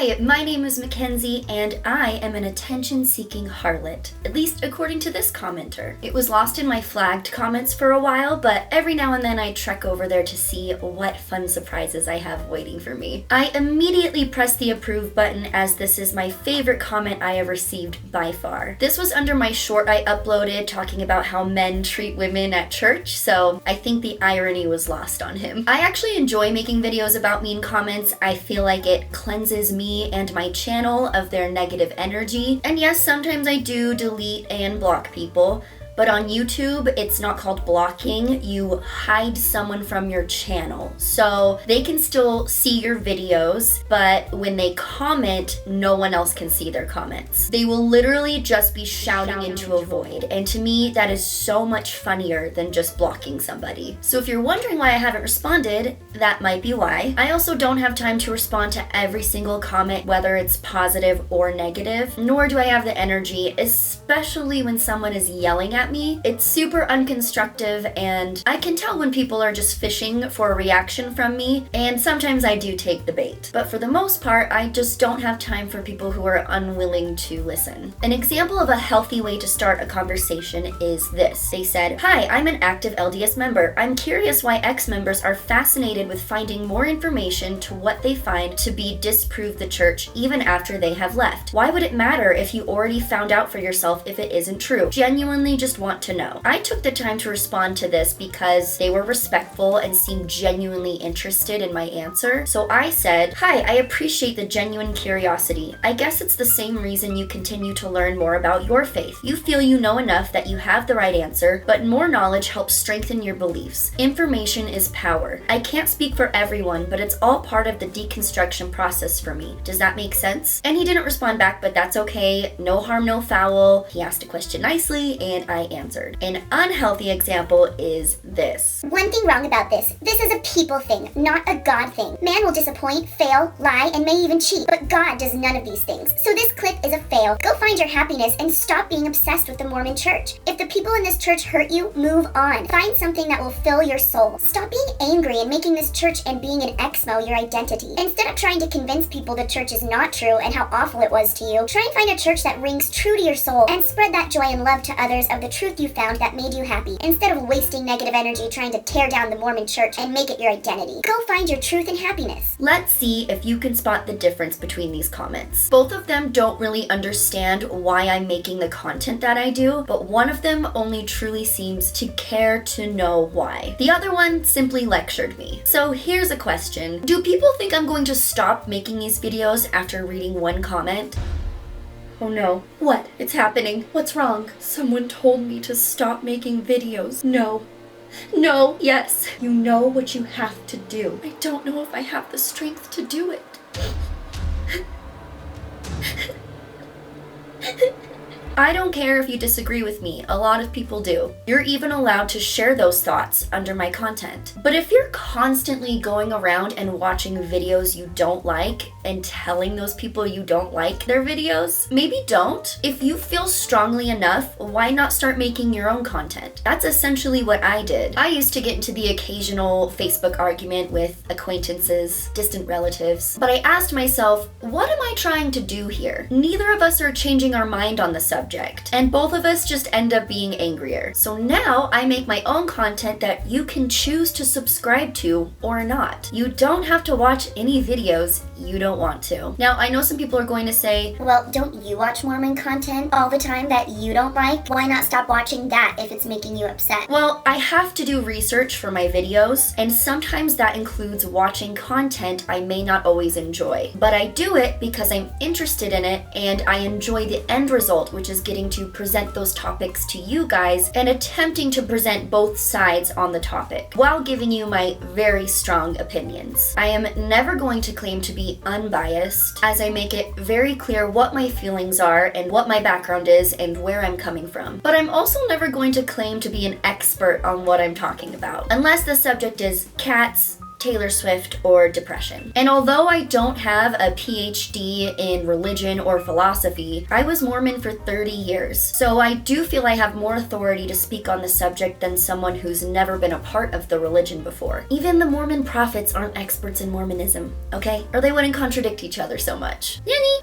Hi, my name is Mackenzie, and I am an attention-seeking harlot, at least according to this commenter. It was lost in my flagged comments for a while, but every now and then I trek over there to see what fun surprises I have waiting for me. I immediately pressed the approve button as this is my favorite comment I have received by far. This was under my short I uploaded talking about how men treat women at church, so I think the irony was lost on him. I actually enjoy making videos about mean comments. I feel like it cleanses me and my channel of their negative energy. And yes, sometimes I do delete and block people. But on YouTube, it's not called blocking. You hide someone from your channel. So they can still see your videos, but when they comment, no one else can see their comments. They will literally just be shouting into a void. And to me, that is so much funnier than just blocking somebody. So if you're wondering why I haven't responded, that might be why. I also don't have time to respond to every single comment, whether it's positive or negative, nor do I have the energy, especially when someone is yelling at me. It's super unconstructive, and I can tell when people are just fishing for a reaction from me, and sometimes I do take the bait. But for the most part, I just don't have time for people who are unwilling to listen. An example of a healthy way to start a conversation is this. They said, "Hi, I'm an active LDS member. I'm curious why ex-members are fascinated with finding more information to what they find to be disprove the church even after they have left. Why would it matter if you already found out for yourself if it isn't true? Genuinely just want to know." I took the time to respond to this because they were respectful and seemed genuinely interested in my answer. So I said, "Hi, I appreciate the genuine curiosity. I guess it's the same reason you continue to learn more about your faith. You feel you know enough that you have the right answer, but more knowledge helps strengthen your beliefs. Information is power. I can't speak for everyone, but it's all part of the deconstruction process for me. Does that make sense?" And he didn't respond back, but that's okay. No harm, no foul. He asked a question nicely, and I answered. An unhealthy example is this. "One thing wrong about this. This is a people thing, not a God thing. Man will disappoint, fail, lie, and may even cheat, but God does none of these things. So this clip is a fail. Go find your happiness and stop being obsessed with the Mormon church. If the people in this church hurt you, move on. Find something that will fill your soul. Stop being angry and making this church and being an Exmo your identity. Instead of trying to convince people the church is not true and how awful it was to you, try and find a church that rings true to your soul and spread that joy and love to others of the truth you found that made you happy, instead of wasting negative energy trying to tear down the Mormon church and make it your identity. Go find your truth and happiness." Let's see if you can spot the difference between these comments. Both of them don't really understand why I'm making the content that I do, but one of them only truly seems to care to know why. The other one simply lectured me. So here's a question. Do people think I'm going to stop making these videos after reading one comment? Oh no. What? It's happening. What's wrong? Someone told me to stop making videos. No. No. Yes. You know what you have to do. I don't know if I have the strength to do it. I don't care if you disagree with me, a lot of people do. You're even allowed to share those thoughts under my content. But if you're constantly going around and watching videos you don't like and telling those people you don't like their videos, maybe don't. If you feel strongly enough, why not start making your own content? That's essentially what I did. I used to get into the occasional Facebook argument with acquaintances, distant relatives, but I asked myself, what am I trying to do here? Neither of us are changing our mind on the subject, and both of us just end up being angrier. So now I make my own content that you can choose to subscribe to or not. You don't have to watch any videos you don't want to. Now, I know some people are going to say, "Well, don't you watch Mormon content all the time that you don't like? Why not stop watching that if it's making you upset?" Well, I have to do research for my videos, and sometimes that includes watching content I may not always enjoy. But I do it because I'm interested in it, and I enjoy the end result, which is getting to present those topics to you guys and attempting to present both sides on the topic while giving you my very strong opinions. I am never going to claim to be unbiased, as I make it very clear what my feelings are and what my background is and where I'm coming from. But I'm also never going to claim to be an expert on what I'm talking about, unless the subject is cats, Taylor Swift, or depression. And although I don't have a PhD in religion or philosophy, I was Mormon for 30 years. So I do feel I have more authority to speak on the subject than someone who's never been a part of the religion before. Even the Mormon prophets aren't experts in Mormonism, okay? Or they wouldn't contradict each other so much. Yanny!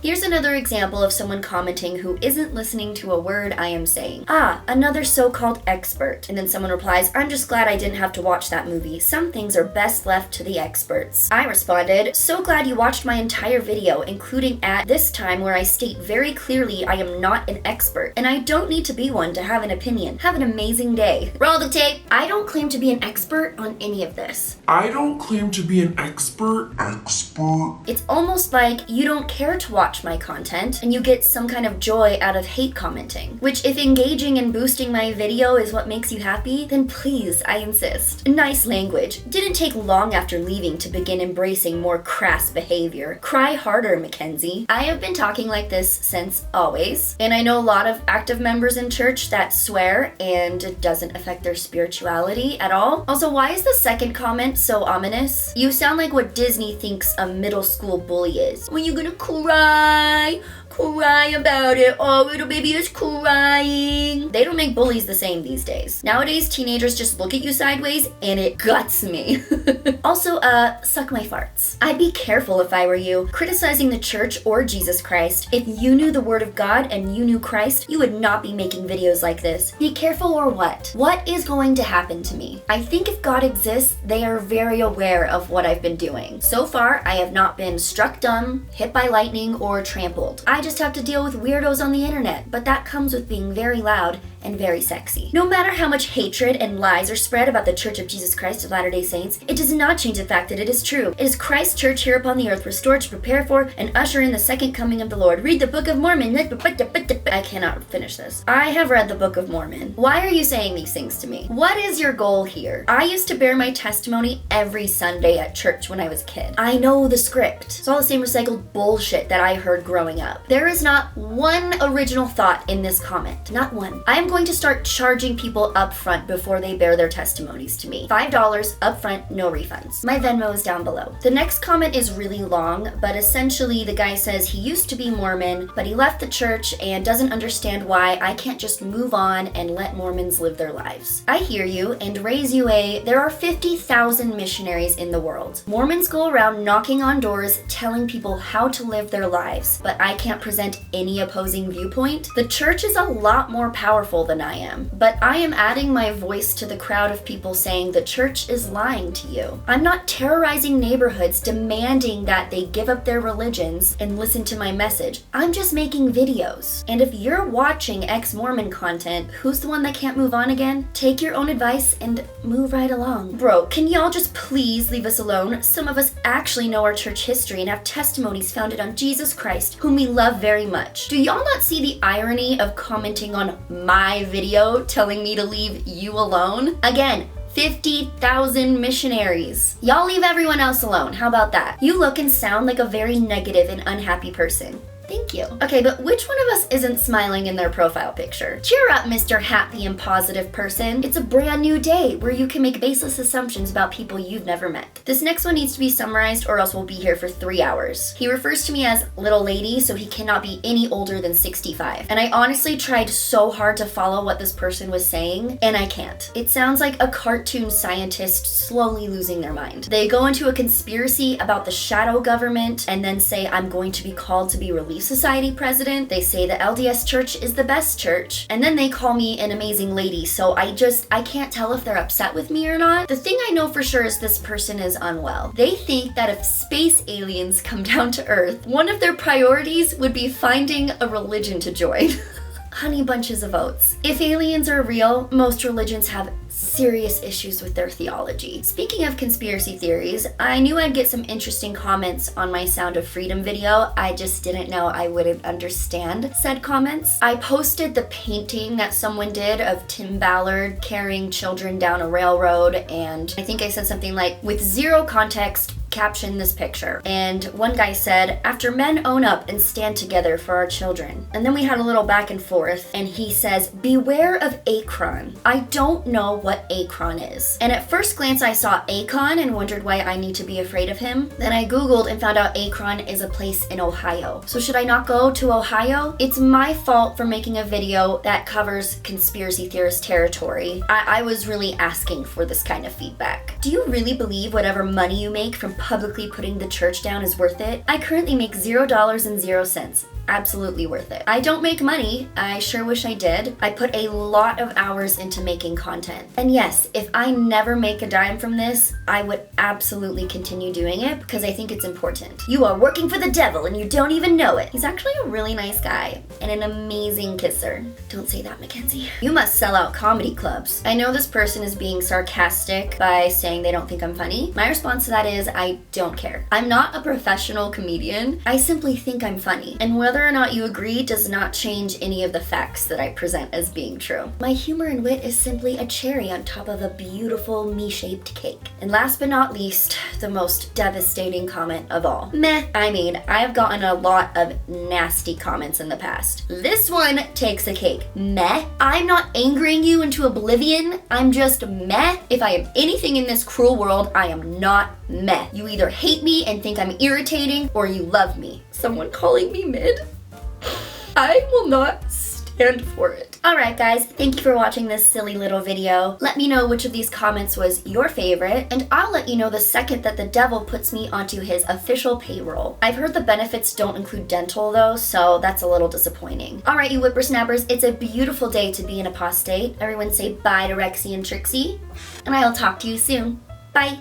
Here's another example of someone commenting who isn't listening to a word I am saying. Ah, another so-called expert. And then someone replies, I'm just glad I didn't have to watch that movie. Some things are best left to the experts. I responded, so glad you watched my entire video, including at this time where I state very clearly I am not an expert, and I don't need to be one to have an opinion. Have an amazing day. Roll the tape. I don't claim to be an expert on any of this. I don't claim to be an expert. It's almost like you don't care to watch my content and you get some kind of joy out of hate commenting, which if engaging and boosting my video is what makes you happy, then please, I insist. Nice language. Didn't take long after leaving to begin embracing more crass behavior. Cry harder, Mackenzie. I have been talking like this since always, and I know a lot of active members in church that swear and it doesn't affect their spirituality at all. Also, why is the second comment so ominous? You sound like what Disney thinks a middle school bully is. When you gonna cry about it. Oh, little baby is crying. They don't make bullies the same these days. Nowadays, teenagers just look at you sideways and it guts me. Also, suck my farts. I'd be careful if I were you, criticizing the church or Jesus Christ. If you knew the word of God and you knew Christ, you would not be making videos like this. Be careful or what? What is going to happen to me? I think if God exists, they are very aware of what I've been doing. So far, I have not been struck dumb, hit by lightning, or trampled. I just have to deal with weirdos on the internet, but that comes with being very loud and very sexy. No matter how much hatred and lies are spread about the Church of Jesus Christ of Latter-day Saints, it does not change the fact that it is true. It is Christ's church here upon the earth, restored to prepare for and usher in the second coming of the Lord. Read the Book of Mormon. I cannot finish this. I have read the Book of Mormon. Why are you saying these things to me? What is your goal here? I used to bear my testimony every Sunday at church when I was a kid. I know the script. It's all the same recycled bullshit that I heard growing up. There is not one original thought in this comment. Not one. I am going to start charging people up front before they bear their testimonies to me. $5 up front, no refunds. My Venmo is down below. The next comment is really long, but essentially the guy says he used to be Mormon, but he left the church and doesn't understand why I can't just move on and let Mormons live their lives. I hear you and raise you there are 50,000 missionaries in the world. Mormons go around knocking on doors telling people how to live their lives, but I can't present any opposing viewpoint. The church is a lot more powerful than I am, but I am adding my voice to the crowd of people saying the church is lying to you. I'm not terrorizing neighborhoods demanding that they give up their religions and listen to my message. I'm just making videos. And if you're watching ex-Mormon content, who's the one that can't move on again? Take your own advice and move right along. Bro, can y'all just please leave us alone? Some of us actually know our church history and have testimonies founded on Jesus Christ, whom we love very much. Do y'all not see the irony of commenting on my video telling me to leave you alone? Again, 50,000 missionaries. Y'all leave everyone else alone. How about that? You look and sound like a very negative and unhappy person. Thank you. Okay, but which one of us isn't smiling in their profile picture? Cheer up, Mr. Happy and Positive person. It's a brand new day where you can make baseless assumptions about people you've never met. This next one needs to be summarized or else we'll be here for 3 hours. He refers to me as little lady, so he cannot be any older than 65. And I honestly tried so hard to follow what this person was saying, and I can't. It sounds like a cartoon scientist slowly losing their mind. They go into a conspiracy about the shadow government and then say I'm going to be called to be Relief Society president. They say the LDS church is the best church, and then they call me an amazing lady, so I can't tell if they're upset with me or not. The thing I know for sure is this person is unwell. They think that if space aliens come down to Earth, one of their priorities would be finding a religion to join. Honey bunches of oats. If aliens are real, most religions have serious issues with their theology. Speaking of conspiracy theories, I knew I'd get some interesting comments on my Sound of Freedom video. I just didn't know I wouldn't understand said comments. I posted the painting that someone did of Tim Ballard carrying children down a railroad, and I think I said something like, with zero context, captioned this picture. And one guy said, "After men own up and stand together for our children." And then we had a little back and forth, and he says, "Beware of Akron." I don't know what Akron is. And at first glance I saw Akon and wondered why I need to be afraid of him. Then I googled and found out Akron is a place in Ohio. So should I not go to Ohio? It's my fault for making a video that covers conspiracy theorist territory. I was really asking for this kind of feedback. Do you really believe whatever money you make from publicly putting the church down is worth it? I currently make $0.00. Absolutely worth it. I don't make money. I sure wish I did. I put a lot of hours into making content. And yes, if I never make a dime from this, I would absolutely continue doing it because I think it's important. You are working for the devil and you don't even know it. He's actually a really nice guy and an amazing kisser. Don't say that, Mackenzie. You must sell out comedy clubs. I know this person is being sarcastic by saying they don't think I'm funny. My response to that is I don't care. I'm not a professional comedian. I simply think I'm funny. And whether or not you agree does not change any of the facts that I present as being true. My humor and wit is simply a cherry on top of a beautiful me-shaped cake. And last but not least, the most devastating comment of all. Meh. I mean, I have gotten a lot of nasty comments in the past. This one takes a cake. Meh. I'm not angering you into oblivion. I'm just meh. If I am anything in this cruel world, I am not meh. You either hate me and think I'm irritating, or you love me. Someone calling me mid? I will not stand for it. Alright guys, thank you for watching this silly little video. Let me know which of these comments was your favorite, and I'll let you know the second that the devil puts me onto his official payroll. I've heard the benefits don't include dental though, so that's a little disappointing. Alright you whippersnappers, it's a beautiful day to be an apostate. Everyone say bye to Rexy and Trixie, and I'll talk to you soon. Bye!